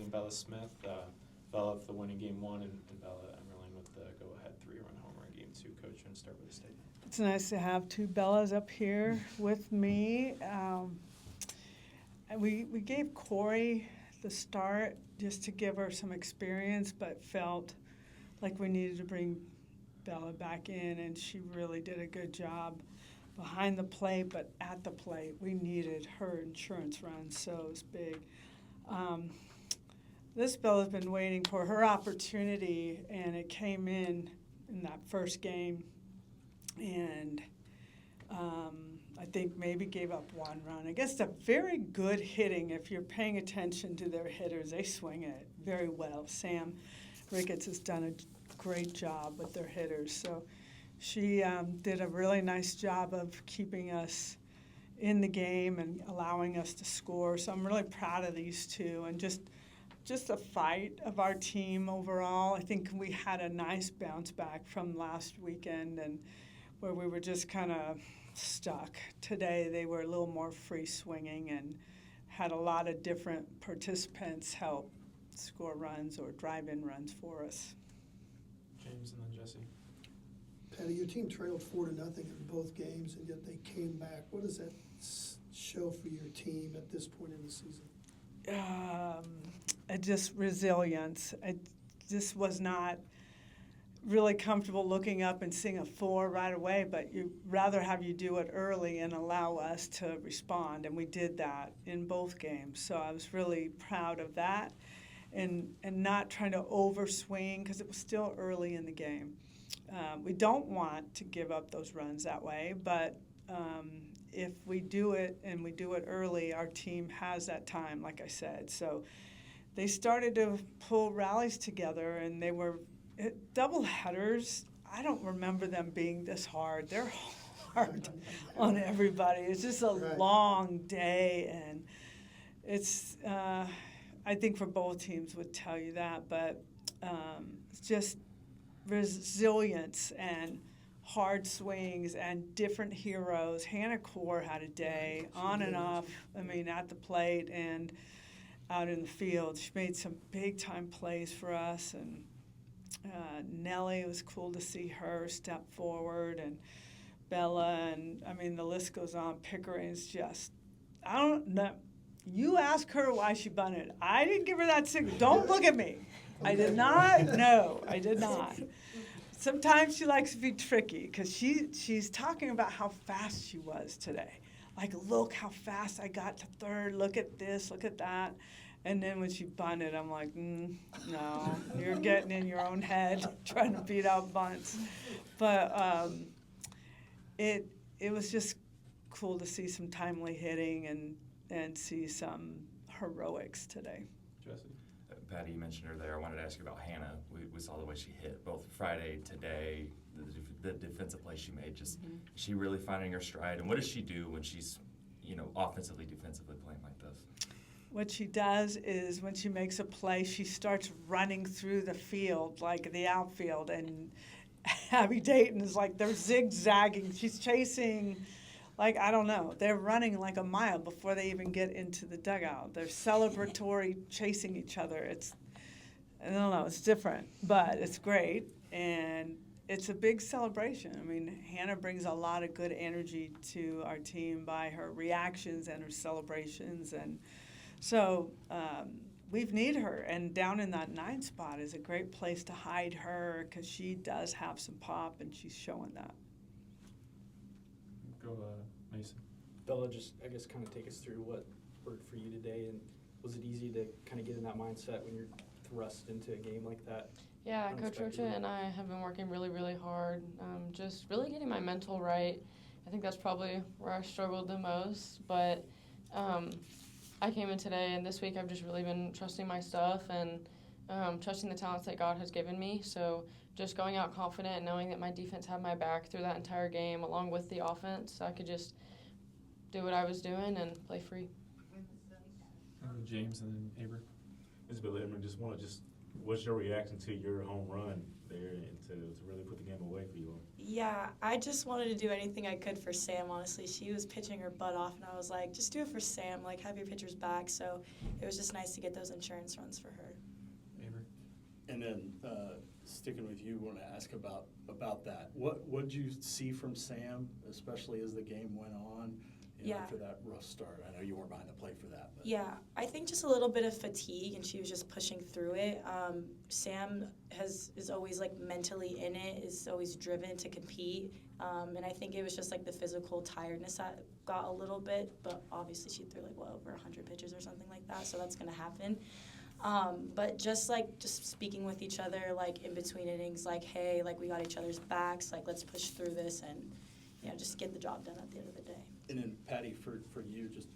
Bella Smith. Bella with the winning game 1 and Bella Emerling with the go-ahead 3-run homer in game 2. Coach, and start with the statement. It's nice to have two Bellas up here with me. We gave Corey the start just to give her some experience, but felt like we needed to bring Bella back in, and she really did a good job behind the plate, but at the plate. We needed her insurance run, so it was big. This Bella's been waiting for her opportunity, and it came in that first game, and I think maybe gave up 1 run. I guess they're very good hitting. If you're paying attention to their hitters, they swing it very well. Sam Ricketts has done a great job with their hitters. So she did a really nice job of keeping us in the game and allowing us to score. So I'm really proud of these two, and just the fight of our team overall. I think we had a nice bounce back from last weekend, and where we were just kind of stuck. Today they were a little more free swinging and had a lot of different participants help score runs or drive in runs for us. James and then Jesse. Patty, your team trailed 4-0 in both games, and yet they came back. What does that show for your team at this point in the season? Just resilience. I just was not really comfortable looking up and seeing a 4 right away, but you'd rather have you do it early and allow us to respond, and we did that in both games. So I was really proud of that, and not trying to overswing because it was still early in the game. We don't want to give up those runs that way, but if we do it and we do it early, our team has that time, like I said. So they started to pull rallies together, and they were double headers. I don't remember them being this hard. They're hard on everybody. It's just a long day, and it's I think for both teams would tell you that, but it's just resilience and hard swings and different heroes. Hannah Core had a day on and off, at the plate and out in the field. She made some big-time plays for us, and Nellie, it was cool to see her step forward, and Bella, and the list goes on. Pickering's just, I don't know. You ask her why she bunted. I didn't give her that signal. Don't look at me. I did not. No, I did not. Sometimes she likes to be tricky because she's talking about how fast she was today. Like, look how fast I got to third. Look at this. Look at that. And then when she bunted, I'm like, no, you're getting in your own head trying to beat out bunts. But it was just cool to see some timely hitting and see some heroics today. Jesse. Patty, you mentioned her there. I wanted to ask you about Hannah. We saw the way she hit both Friday, today, the defensive play she made. Just is she really finding her stride? And what does she do when she's, offensively, defensively playing like this? What she does is when she makes a play, she starts running through the field, like the outfield. And Abby Dayton is like, they're zigzagging. She's chasing, I don't know. They're running like a mile before they even get into the dugout. They're celebratory, chasing each other. I don't know, it's different, but it's great. And it's a big celebration. Hannah brings a lot of good energy to our team by her reactions and her celebrations. And so we've needed her, and down in that 9 spot is a great place to hide her because she does have some pop, and she's showing that. Go, Mason. Bella, just, I guess, kind of take us through what worked for you today, and was it easy to kind of get in that mindset when you're thrust into a game like that? Yeah, Coach Rocha and I have been working really, really hard, just really getting my mental right. I think that's probably where I struggled the most, but I came in today, and this week I've just really been trusting my stuff and trusting the talents that God has given me. So just going out confident and knowing that my defense had my back through that entire game along with the offense. I could just do what I was doing and play free. James and then Aber. Isabella, what's your reaction to your home run there and to really put the game away for you all. Yeah, I just wanted to do anything I could for Sam, honestly. She was pitching her butt off, and I was like, just do it for Sam, like, have your pitchers back. So it was just nice to get those insurance runs for her. Avery? And then, sticking with you, want to ask about that. What did you see from Sam, especially as the game went on, Yeah. after that rough start? I know you weren't behind the plate for that. But. Yeah, I think just a little bit of fatigue, and she was just pushing through it. Sam is always like mentally in it, is always driven to compete, and I think it was just like the physical tiredness that got a little bit. But obviously, she threw like over 100 pitches or something like that, so that's gonna happen. But just speaking with each other, like in between innings, like, hey, like we got each other's backs, like let's push through this and just get the job done at the end of the day. And then, Patty, for you, just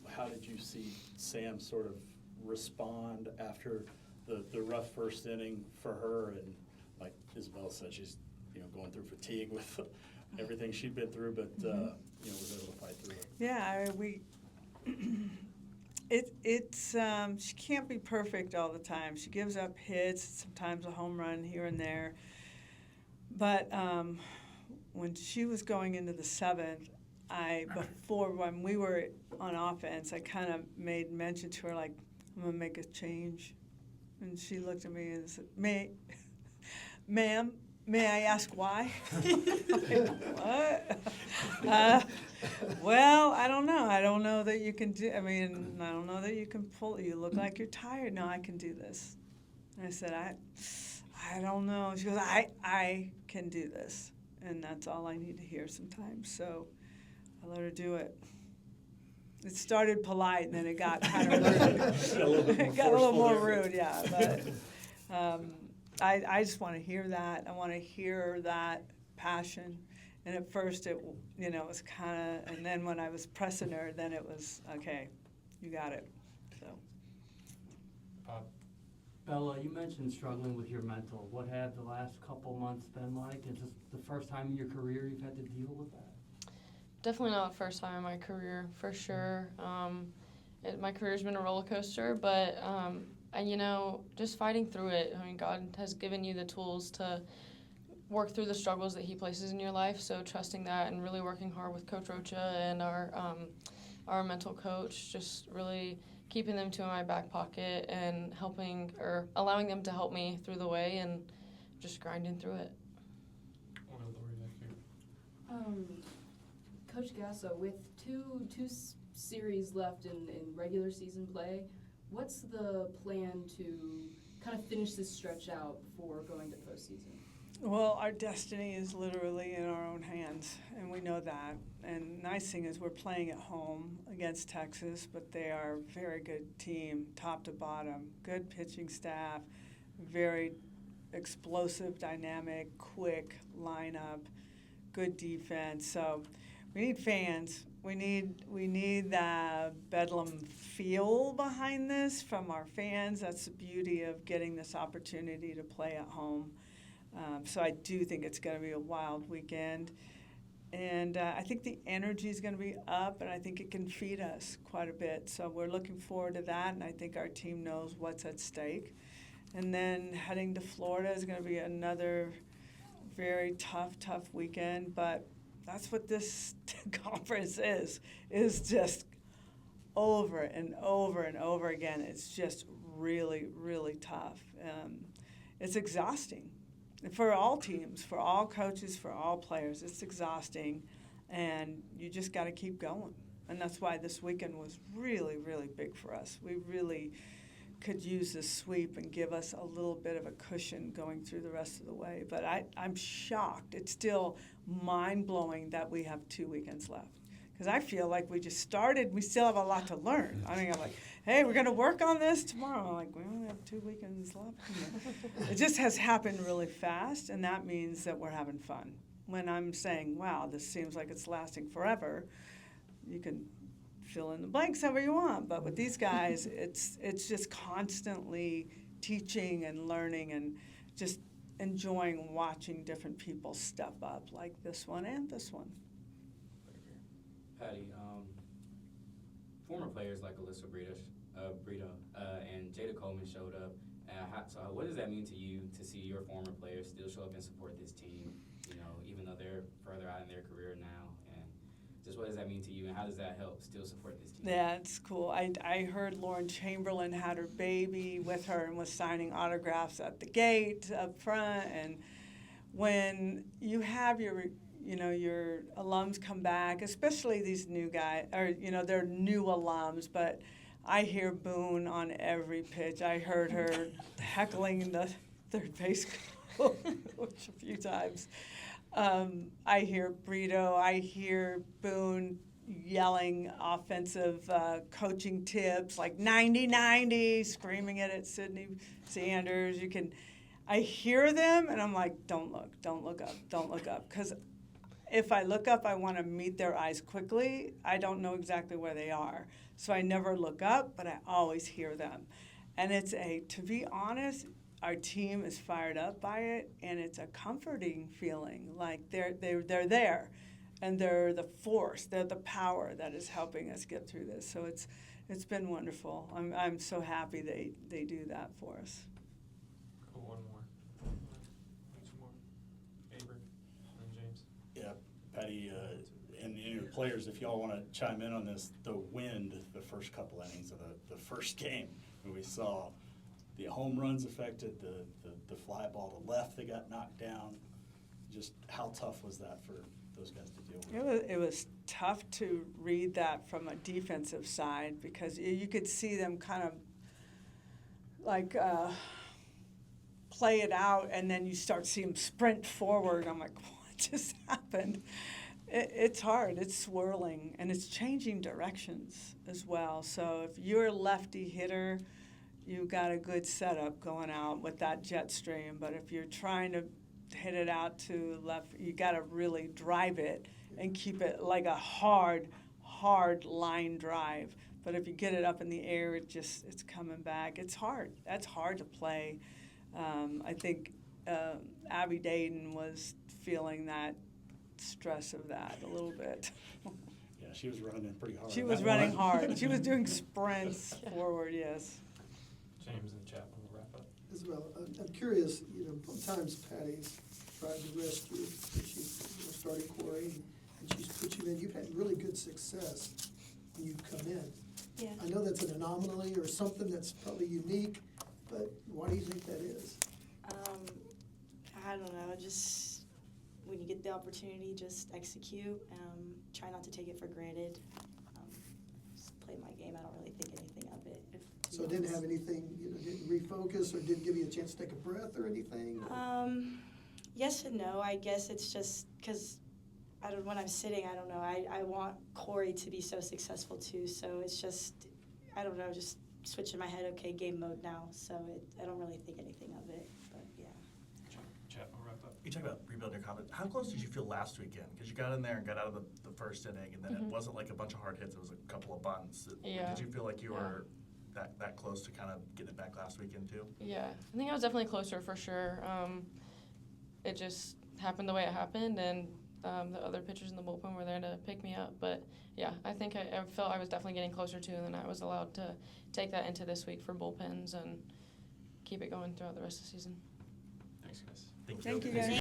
how did you see Sam sort of respond after the rough first inning for her? And like Isabella said, she's going through fatigue with everything she'd been through, but was able to fight through it. Yeah, she can't be perfect all the time. She gives up hits, sometimes a home run here and there. But when she was going into the seventh, before when we were on offense, I kind of made mention to her, like, I'm going to make a change. And she looked at me and said, ma'am, may I ask why? Like, what? Well, I don't know. I don't know that you can do, I don't know that you can pull. You look like you're tired. No, I can do this. And I said, I don't know. She goes, I can do this. And that's all I need to hear sometimes. So I let her do it. It started polite, and then it got kind of rude. It got a little more rude, yeah. But I just want to hear that. I want to hear that passion. And at first, it was kind of, and then when I was pressing her, then it was, okay, you got it. So. Bella, you mentioned struggling with your mental. What have the last couple months been like? Is this the first time in your career you've had to deal with that? Definitely not the first time in my career, for sure. My career's been a roller coaster, but just fighting through it. I mean, God has given you the tools to work through the struggles that He places in your life. So trusting that and really working hard with Coach Rocha and our mental coach, just really keeping them to my back pocket and helping or allowing them to help me through the way and just grinding through it. Coach Gasso, with two series left in regular season play, what's the plan to kind of finish this stretch out before going to postseason? Well, our destiny is literally in our own hands, and we know that. And nice thing is we're playing at home against Texas, but they are a very good team, top to bottom, good pitching staff, very explosive, dynamic, quick lineup, good defense. So we need fans. We need the Bedlam feel behind this from our fans. That's the beauty of getting this opportunity to play at home. So I do think it's going to be a wild weekend. And I think the energy is going to be up, and I think it can feed us quite a bit. So we're looking forward to that, and I think our team knows what's at stake. And then heading to Florida is going to be another very tough weekend. But that's what this conference is just over and over and over again. It's just really, really tough. It's exhausting. For all teams, for all coaches, for all players, it's exhausting, and you just got to keep going. And that's why this weekend was really, really big for us. We really could use this sweep and give us a little bit of a cushion going through the rest of the way. But I'm shocked. It's still mind-blowing that we have 2 weekends left. Because I feel like we just started. We still have a lot to learn. I mean, I'm like, hey, we're going to work on this tomorrow. I'm like, we only have 2 weekends left. It just has happened really fast, and that means that we're having fun. When I'm saying, wow, this seems like it's lasting forever, you can fill in the blanks however you want. But with these guys, it's just constantly teaching and learning and just enjoying watching different people step up, like this one and this one. Patty, former players like Alyssa Brito and Jada Coleman showed up So what does that mean to you to see your former players still show up and support this team, you know, even though they're further out in their career now? And just what does that mean to you, and how does that help still support this team? Yeah, it's cool. I heard Lauren Chamberlain had her baby with her and was signing autographs at the gate up front. And when you have your alums come back, especially these new guys, or, they're new alums, but I hear Boone on every pitch. I heard her heckling the third base coach a few times. I hear Brito. I hear Boone yelling offensive coaching tips like 90-90, screaming it at Sydney Sanders. I hear them, and I'm like, don't look up. Because if I look up, I want to meet their eyes quickly. I don't know exactly where they are. So I never look up, but I always hear them. And to be honest, our team is fired up by it, and it's a comforting feeling. Like they're there, and they're the force, they're the power that is helping us get through this. So it's been wonderful. I'm so happy they do that for us. Cool, one more. Two more. Avery and James. Yeah, Patty, and your players, if y'all want to chime in on this, the wind, the first couple innings of the first game, when we saw the home runs affected, the fly ball to left that got knocked down, just how tough was that for those guys to deal with? It was tough to read that from a defensive side, because you could see them kind of like play it out, and then you start seeing them sprint forward. I'm like, what just happened? It's hard. It's swirling, and it's changing directions as well. So if you're a lefty hitter, you got a good setup going out with that jet stream. But if you're trying to hit it out to left, you got to really drive it and keep it like a hard line drive. But if you get it up in the air, it's coming back. It's hard. That's hard to play. I think Abby Dayton was feeling that stress of that a little bit. Yeah, she was running pretty hard. She was running hard. She was doing sprints forward, yes. James and Chapman will wrap up. Isabella, I'm curious, sometimes Patty's tried to rest you, and she's starting Corey, and she's put you in. You've had really good success when you've come in. Yeah. I know that's an anomaly or something that's probably unique, but why do you think that is? I don't know, just when you get the opportunity, just execute. Try not to take it for granted. Just play my game. I don't really think anything of it. So it didn't have anything, didn't refocus or didn't give you a chance to take a breath or anything? Yes and no. I guess it's just because when I'm sitting, I don't know. I want Corey to be so successful too. So it's just, I don't know, just switch in my head. Okay, game mode now. So I don't really think anything of it. But yeah. Chapman will wrap up. You talk about rebuilding your confidence. How close did you feel last weekend? Because you got in there and got out of the first inning, and then it wasn't like a bunch of hard hits. It was a couple of bunts. Yeah. Did you feel like you were that close to kind of getting it back last weekend too? Yeah, I think I was definitely closer for sure. It just happened the way it happened, and the other pitchers in the bullpen were there to pick me up. But yeah, I think I felt I was definitely getting closer to, and then I was allowed to take that into this week for bullpens and keep it going throughout the rest of the season. Thanks, guys. Thank you, guys.